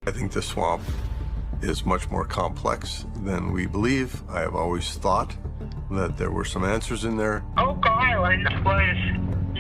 I think the swamp is much more complex than we believe. I have always thought that there were some answers in there. Oak Island was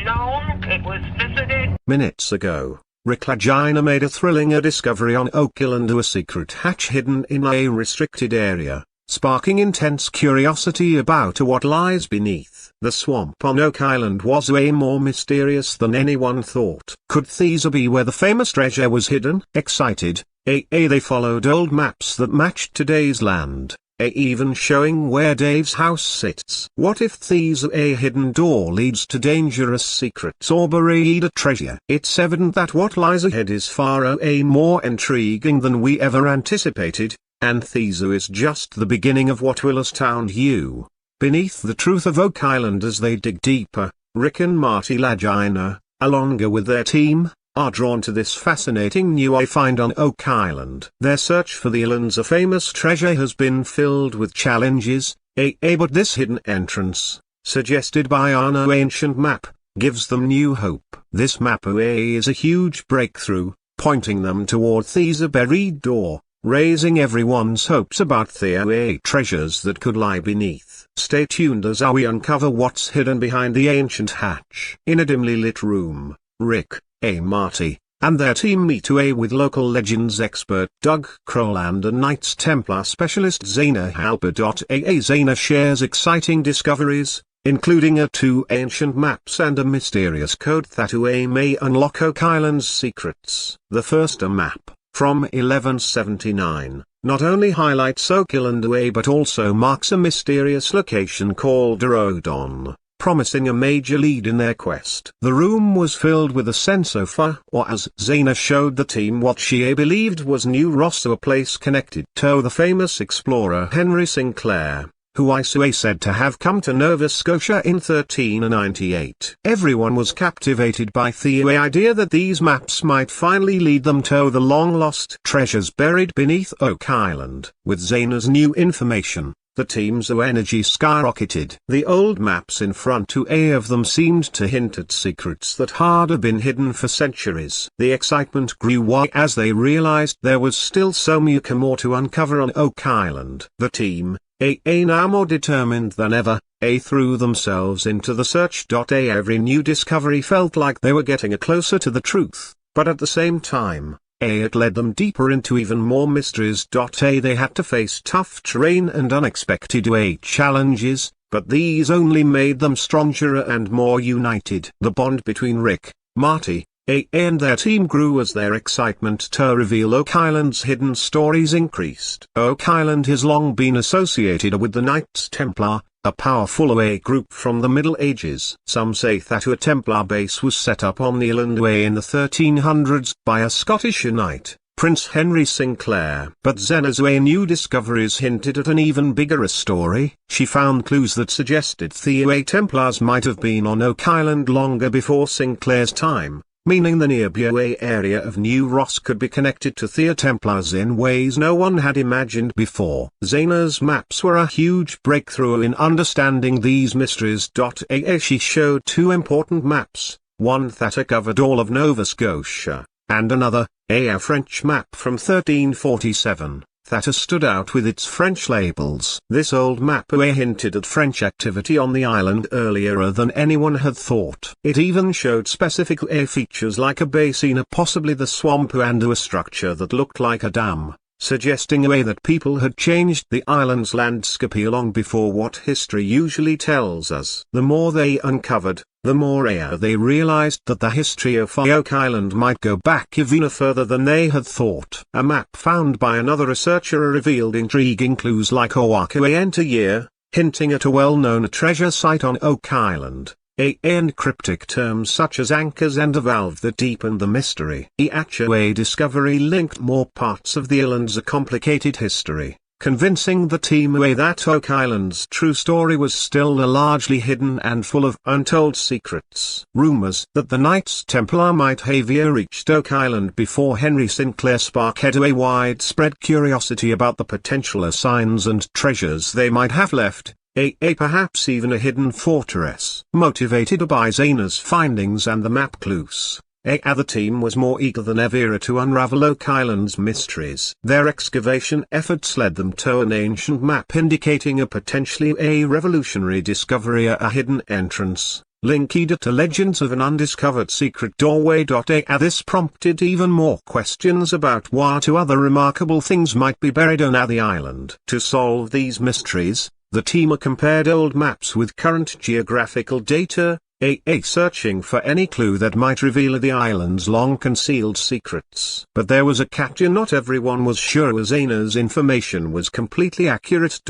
known, it was visited. Minutes ago, Rick Lagina made a thrilling discovery on Oak Island, a secret hatch hidden in a restricted area, sparking intense curiosity about what lies beneath. The swamp on Oak Island was way more mysterious than anyone thought. Could these be where the famous treasure was hidden? Excited, they followed old maps that matched today's land, even showing where Dave's house sits. What if these a hidden door leads to dangerous secrets or buried treasure? It's evident that what lies ahead is far more intriguing than we ever anticipated, and Thizo is just the beginning of what will astound you. Beneath the truth of Oak Island, as they dig deeper, Rick and Marty Lagina, along with their team, are drawn to this fascinating new find on Oak Island. Their search for the island's famous treasure has been filled with challenges, but this hidden entrance, suggested by an ancient map, gives them new hope. This map is a huge breakthrough, pointing them toward the buried door, raising everyone's hopes about the treasures that could lie beneath. Stay tuned as we uncover what's hidden behind the ancient hatch. In a dimly lit room, Rick, Marty, and their team meet with local legends expert Doug Kroll and a Knights Templar specialist Zaina Halper. Zaina shares exciting discoveries, including two ancient maps and a mysterious code that may unlock Oak Island's secrets. The first map, from 1179, not only highlights Oak Island but also marks a mysterious location called Rodon, promising a major lead in their quest. The room was filled with a sense of awe as Zaina showed the team what she believed was New Ross, a place connected to the famous explorer Henry Sinclair, who is said to have come to Nova Scotia in 1398. Everyone was captivated by the idea that these maps might finally lead them to the long-lost treasures buried beneath Oak Island. With Zaina's new information, the team's energy skyrocketed. The old maps in front of them seemed to hint at secrets that had been hidden for centuries. The excitement grew as they realized there was still so much more to uncover on Oak Island. The team, now more determined than ever, threw themselves into the search. Every new discovery felt like they were getting closer to the truth, but at the same time, it led them deeper into even more mysteries. They had to face tough terrain and unexpected challenges, but these only made them stronger and more united. The bond between Rick, Marty, and their team grew as their excitement to reveal Oak Island's hidden stories increased. Oak Island has long been associated with the Knights Templar, a powerful group from the Middle Ages. Some say that a Templar base was set up on the island in the 1300s by a Scottish knight, Prince Henry Sinclair. But Zaina's new discoveries hinted at an even bigger story. She found clues that suggested the Templars might have been on Oak Island longer before Sinclair's time, meaning the nearby area of New Ross could be connected to the Templars in ways no one had imagined before. Zaina's maps were a huge breakthrough in understanding these mysteries. She showed two important maps, one that covered all of Nova Scotia, and another, a French map from 1347. That stood out with its French labels. This old map hinted at French activity on the island earlier than anyone had thought. It even showed specific features like a basin, possibly the swamp, and a structure that looked like a dam, suggesting that people had changed the island's landscape long before what history usually tells us. The more they uncovered, the more they realized that the history of Oak Island might go back even further than they had thought. A map found by another researcher revealed intriguing clues like Owaka year, hinting at a well-known treasure site on Oak Island, and cryptic terms such as anchors and a valve that deepened the mystery. Each discovery linked more parts of the island's complicated history, convincing the team that Oak Island's true story was still largely hidden and full of untold secrets. Rumors that the Knights Templar might have reached Oak Island before Henry Sinclair sparked a widespread curiosity about the potential signs and treasures they might have left, perhaps even a hidden fortress. Motivated by Zaina's findings and the map clues, The team was more eager than ever to unravel Oak Island's mysteries. Their excavation efforts led them to an ancient map indicating a potentially revolutionary discovery, a hidden entrance, linked to legends of an undiscovered secret doorway. This prompted even more questions about what other remarkable things might be buried on the island. To solve these mysteries, the team compared old maps with current geographical data, searching for any clue that might reveal the island's long-concealed secrets. But there was a catch: not everyone was sure Lagina's information was completely accurate.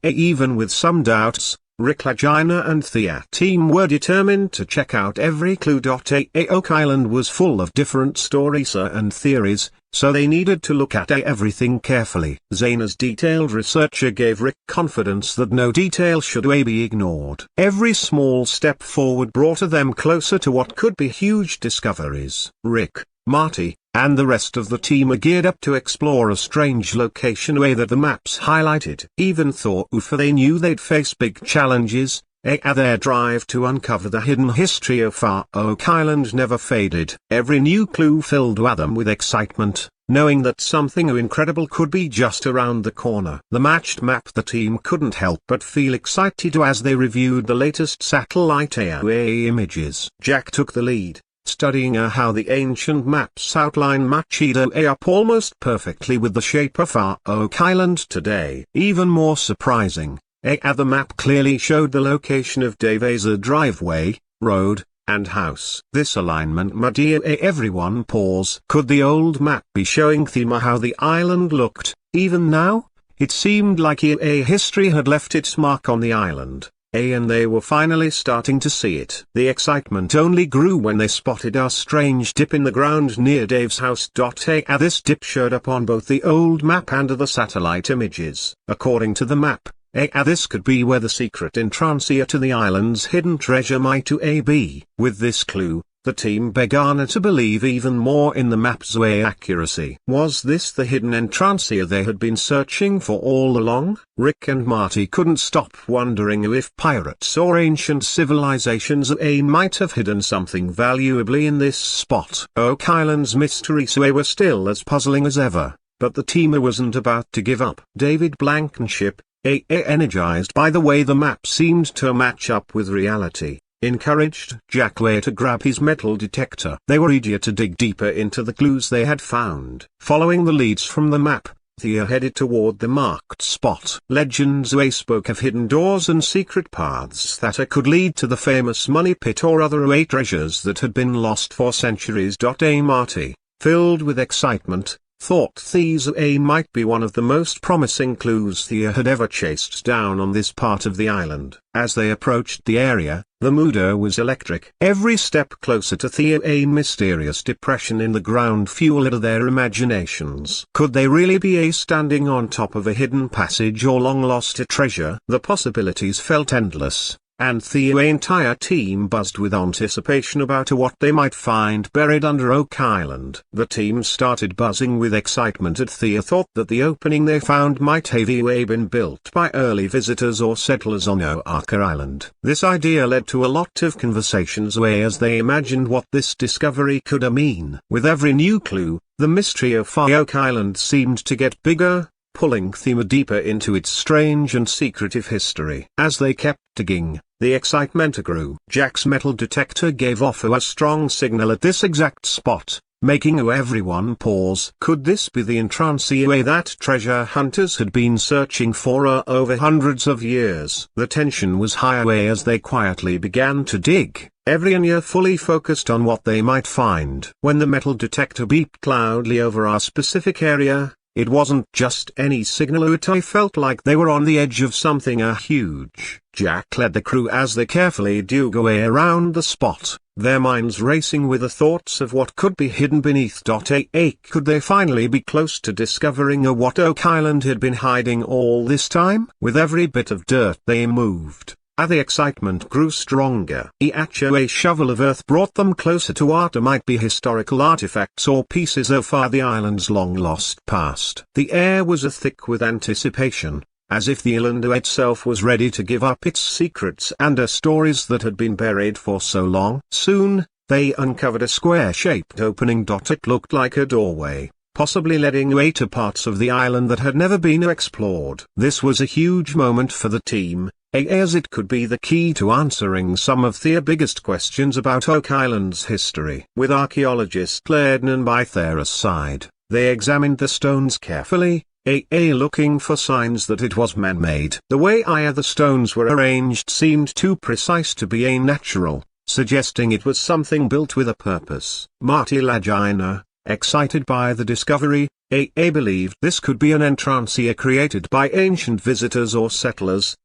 Even with some doubts, Rick Lagina and the team were determined to check out every clue. Oak Island was full of different stories and theories, so they needed to look at everything carefully. Lagina's detailed research gave Rick confidence that no detail should be ignored. Every small step forward brought them closer to what could be huge discoveries. Rick, Marty, and the rest of the team are geared up to explore a strange location that the maps highlighted. Even though they knew they'd face big challenges, their drive to uncover the hidden history of Oak Island never faded. Every new clue filled them with excitement, knowing that something incredible could be just around the corner. The matched map, the team couldn't help but feel excited as they reviewed the latest satellite images. Jack took the lead, studying how the ancient maps outline matched up almost perfectly with the shape of Oak Island today. Even more surprising, the map clearly showed the location of Dave's driveway, road, and house. This alignment made everyone pause. Could the old map be showing how the island looked, even now? It seemed like history had left its mark on the island, and they were finally starting to see it. The excitement only grew when they spotted a strange dip in the ground near Dave's house. This dip showed up on both the old map and the satellite images. According to the map, this could be where the secret entrance to the island's hidden treasure might be. With this clue, the team began to believe even more in the map's accuracy. Was this the hidden entrance they had been searching for all along? Rick and Marty couldn't stop wondering if pirates or ancient civilizations might have hidden something valuable in this spot. Oak Island's mysteries were still as puzzling as ever, but the team wasn't about to give up. David Blankenship, energized by the way the map seemed to match up with reality, encouraged Jack to grab his metal detector. They were eager to dig deeper into the clues they had found. Following the leads from the map, Thea headed toward the marked spot. Legends spoke of hidden doors and secret paths that could lead to the famous money pit or other treasures that had been lost for centuries. Marty, filled with excitement, thought these might be one of the most promising clues Thea had ever chased down on this part of the island. As they approached the area, the mood was electric. Every step closer to Thea's mysterious depression in the ground fueled their imaginations. Could they really be standing on top of a hidden passage or long-lost treasure? The possibilities felt endless, and Thea's entire team buzzed with anticipation about what they might find buried under Oak Island. The team started buzzing with excitement at Thea thought that the opening they found might have been built by early visitors or settlers on Oak Island. This idea led to a lot of conversations as they imagined what this discovery could mean. With every new clue, the mystery of Oak Island seemed to get bigger, pulling Thea deeper into its strange and secretive history. As they kept digging, the excitement grew. Jack's metal detector gave off a strong signal at this exact spot, making everyone pause. Could this be the entrance that treasure hunters had been searching for over hundreds of years? The tension was high as they quietly began to dig, everyone fully focused on what they might find. When the metal detector beeped loudly over our specific area, it wasn't just any signal. It felt like they were on the edge of something huge. Jack led the crew as they carefully dug around the spot, their minds racing with the thoughts of what could be hidden beneath. Could they finally be close to discovering what Oak Island had been hiding all this time? With every bit of dirt they moved, the excitement grew stronger. A shovel of earth brought them closer to what might be historical artifacts or pieces of the island's long-lost past. The air was thick with anticipation, as if the island itself was ready to give up its secrets and stories that had been buried for so long. Soon, they uncovered a square-shaped opening. It looked like a doorway, possibly leading away to parts of the island that had never been explored. This was a huge moment for the team, as it could be the key to answering some of their biggest questions about Oak Island's history. With archaeologist Lairden and by their side, they examined the stones carefully, looking for signs that it was man-made. The way the stones were arranged seemed too precise to be natural, suggesting it was something built with a purpose. Marty Lagina, excited by the discovery, believed this could be an entrance here created by ancient visitors or settlers,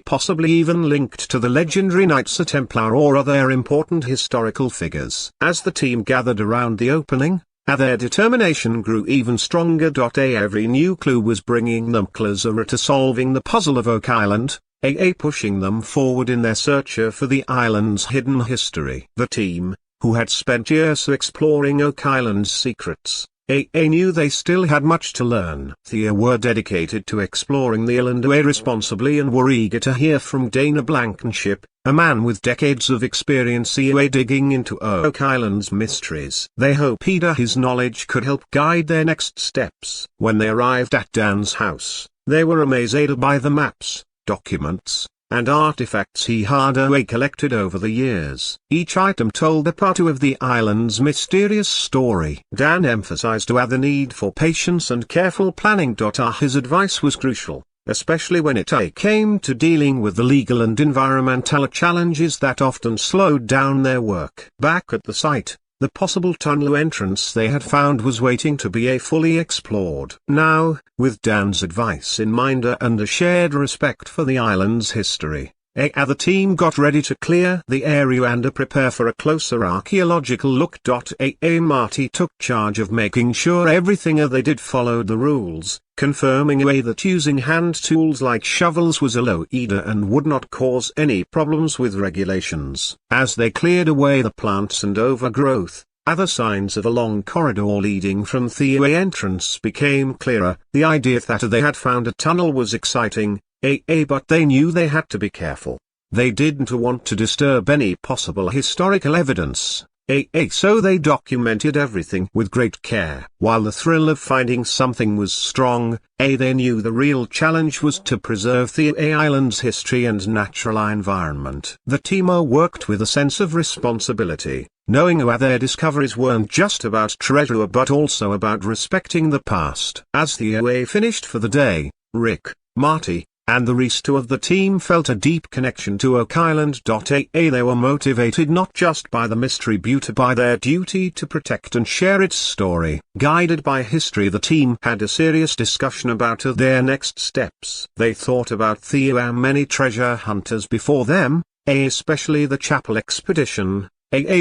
possibly even linked to the legendary Knights Templar or other important historical figures. As the team gathered around the opening, their determination grew even stronger. Every new clue was bringing them closer to solving the puzzle of Oak Island, pushing them forward in their search for the island's hidden history. The team, who had spent years exploring Oak Island's secrets, knew they still had much to learn. They were dedicated to exploring the island responsibly and were eager to hear from Dana Blankenship, a man with decades of experience digging into Oak Island's mysteries. They hoped his knowledge could help guide their next steps. When they arrived at Dan's house, they were amazed by the maps, documents, and artifacts he had collected over the years. Each item told a part of the island's mysterious story. Dan emphasized the need for patience and careful planning. His advice was crucial, especially when it came to dealing with the legal and environmental challenges that often slowed down their work. Back at the site, the possible tunnel entrance they had found was waiting to be fully explored. Now, with Dan's advice in mind and a shared respect for the island's history, the team got ready to clear the area and prepare for a closer archaeological look. Marty took charge of making sure everything they did followed the rules, confirming that using hand tools like shovels was allowed and would not cause any problems with regulations. As they cleared away the plants and overgrowth, other signs of a long corridor leading from the entrance became clearer. The idea that they had found a tunnel was exciting, but they knew they had to be careful. They didn't want to disturb any possible historical evidence, so they documented everything with great care. While the thrill of finding something was strong, they knew the real challenge was to preserve the island's history and natural environment. The team worked with a sense of responsibility, knowing their discoveries weren't just about treasure but also about respecting the past. As the finished for the day, Rick, Marty, and the rest of the team felt a deep connection to Oak Island. They were motivated not just by the mystery but by their duty to protect and share its story. Guided by history, the team had a serious discussion about their next steps. They thought about the many treasure hunters before them, especially the Chapel expedition,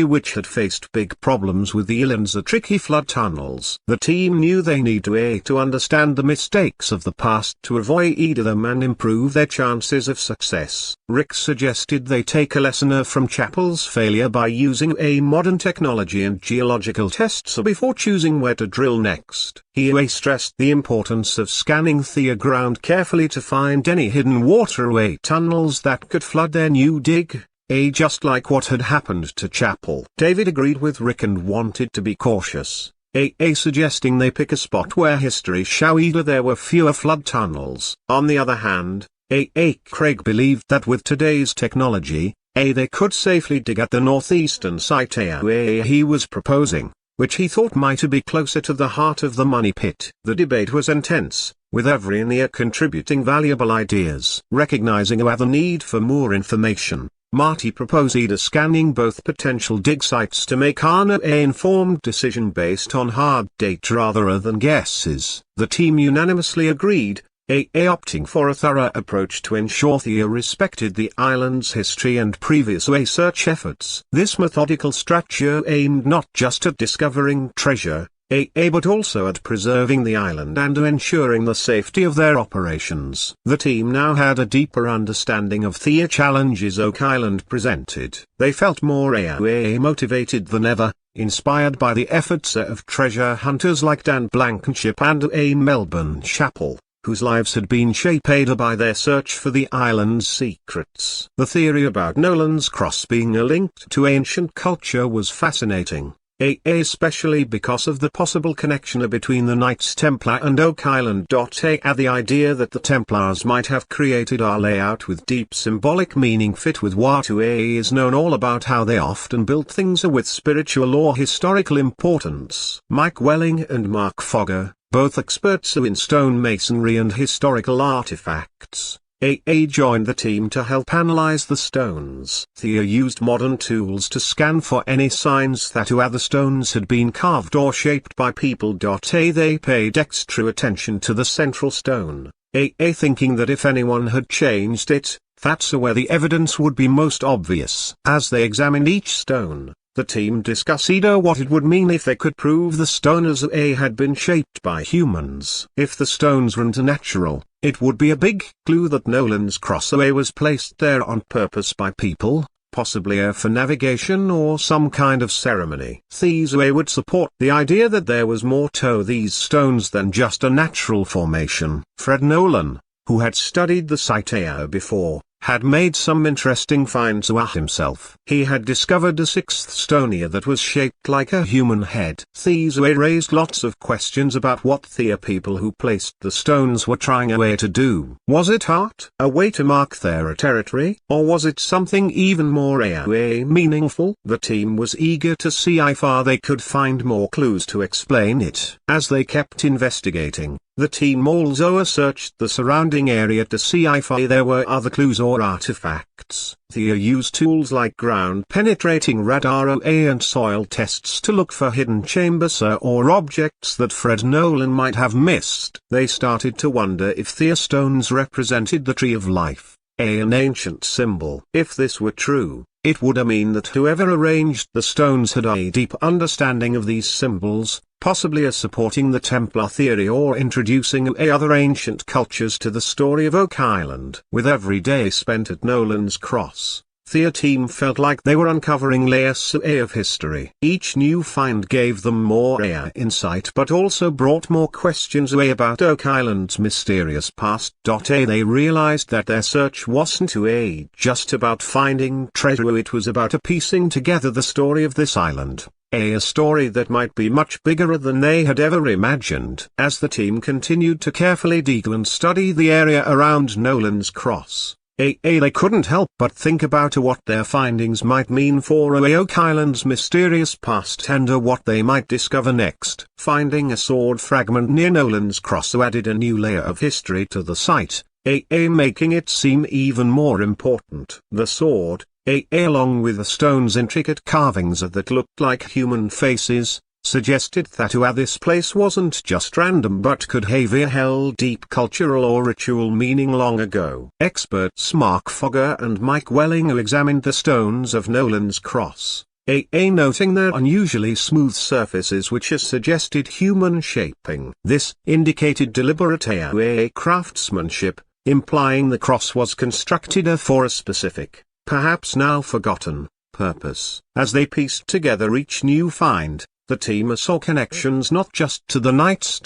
which had faced big problems with the island's tricky flood tunnels. The team knew they need to understand the mistakes of the past to avoid them and improve their chances of success. Rick suggested they take a lesson from Chapel's failure by using modern technology and geological tests before choosing where to drill next. He stressed the importance of scanning the ground carefully to find any hidden waterway tunnels that could flood their new dig, just like what had happened to Chapel. David agreed with Rick and wanted to be cautious, suggesting they pick a spot where history showed there were fewer flood tunnels. On the other hand, Craig believed that with today's technology, they could safely dig at the northeastern site he was proposing, which he thought might be closer to the heart of the money pit. The debate was intense, with every contributing valuable ideas. Recognizing the need for more information, Marty proposed scanning both potential dig sites to make an informed decision based on hard data rather than guesses. The team unanimously agreed, opting for a thorough approach to ensure they respected the island's history and previous search efforts. This methodical structure aimed not just at discovering treasure, but also at preserving the island and ensuring the safety of their operations. The team now had a deeper understanding of the challenges Oak Island presented. They felt more motivated than ever, inspired by the efforts of treasure hunters like Dan Blankenship and Melbourne Chapel. whose lives had been shaped by their search for the island's secrets. The theory about Nolan's Cross being a link to ancient culture was fascinating, especially because of the possible connection between the Knights Templar and Oak Island. The idea that the Templars might have created our layout with deep symbolic meaning fit with what is known all about how they often built things with spiritual or historical importance. Mike Welling and Mark Fogger, both experts in stonemasonry and historical artifacts, joined the team to help analyze the stones. Thea used modern tools to scan for any signs that the stones had been carved or shaped by people. They paid extra attention to the central stone, thinking that if anyone had changed it, that's where the evidence would be most obvious. As they examined each stone, the team discussed what it would mean if they could prove the stones had been shaped by humans. If the stones weren't natural, it would be a big clue that Nolan's Cross was placed there on purpose by people, possibly for navigation or some kind of ceremony. These would support the idea that there was more to these stones than just a natural formation. Fred Nolan, who had studied the site before, had made some interesting finds himself. He had discovered a sixth stone that was shaped like a human head. These raised lots of questions about what the people who placed the stones were trying to do. Was it art, a way to mark their territory, or was it something even more meaningful? The team was eager to see how far they could find more clues to explain it. As they kept investigating, the team also searched the surrounding area to see if there were other clues or artifacts. They used tools like ground-penetrating radar and soil tests to look for hidden chambers or objects that Fred Nolan might have missed. They started to wonder if the stones represented the Tree of Life, an ancient symbol. If this were true, it would mean that whoever arranged the stones had a deep understanding of these symbols, possibly supporting the Templar theory or introducing other ancient cultures to the story of Oak Island. With every day spent at Nolan's Cross, the team felt like they were uncovering layers of history. Each new find gave them more insight but also brought more questions about Oak Island's mysterious past. They realized that their search wasn't just about finding treasure, it was about piecing together the story of this island. A story that might be much bigger than they had ever imagined. As the team continued to carefully dig and study the area around Nolan's Cross, they couldn't help but think about what their findings might mean for Oak Island's mysterious past and what they might discover next. Finding a sword fragment near Nolan's Cross added a new layer of history to the site, making it seem even more important. The sword, along with the stone's intricate carvings that looked like human faces, suggested that this place wasn't just random but could have held deep cultural or ritual meaning long ago. Experts Mark Fogger and Mike Welling examined the stones of Nolan's Cross, noting their unusually smooth surfaces which suggested human shaping. This indicated deliberate craftsmanship, implying the cross was constructed for a specific, perhaps now forgotten, purpose. As they pieced together each new find, the team saw connections not just to the Knights